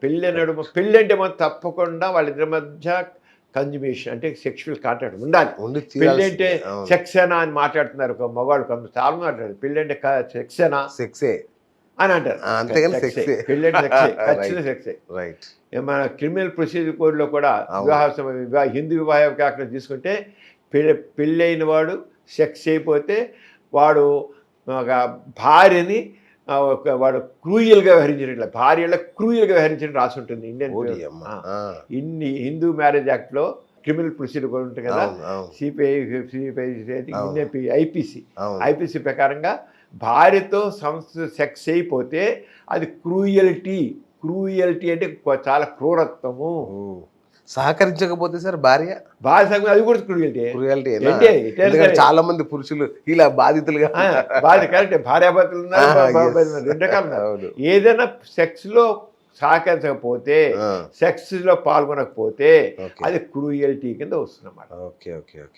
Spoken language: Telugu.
పెళ్ళి అంటే మనం తప్పకుండా వాళ్ళిద్దరి మధ్య కన్జ్యూమేషన్ అంటే సెక్షువల్ కాంటాక్ట్ ఉండాలి. పెళ్ళి అంటే సెక్సేనా అని మాట్లాడుతున్నారు మగవాళ్ళు చాలా మాట్లాడారు. పెళ్ళి అంటే సెక్సేనా సెక్సే అని అంటారు. అంతేగాని సెక్సే పెళ్ళి అంటే సెక్సే, ఖచ్చితంగా సెక్సే. రైట్. మన క్రిమినల్ ప్రొసీజర్ కోడ్లో కూడా హిందూ వివాహ కాకుండా తీసుకుంటే పెళ్ళైన వాడు సెక్స్ అయిపోతే వాడు ఒక భార్యని వాడు క్రూయల్గా వ్యవహరించినట్లు భార్యలో క్రూయల్గా వ్యవహరించిన రాసి ఉంటుంది ఇన్ని హిందూ మ్యారేజ్ యాక్ట్లో క్రిమినల్ ప్రొసీజర్ కూడా ఉంటుంది కదా, ఐపీసీ ప్రకారంగా భార్యతో సెక్స్ అయిపోతే అది క్రూయల్టీ అంటే చాలా క్రూరత్వము. సహకరించకపోతే సార్ భార్య అది కూడా క్రూయల్టీ. చాలా మంది పురుషులు ఇలా బాధితులుగా కరెక్ట్ భార్యాభర్తలు రెండు రకాలు. ఏదైనా సెక్స్ లో సహకరించకపోతే సెక్స్ లో పాల్గొనకపోతే అది క్రూయల్టీ కింద వస్తుంది అన్నమాట. Okay okay okay.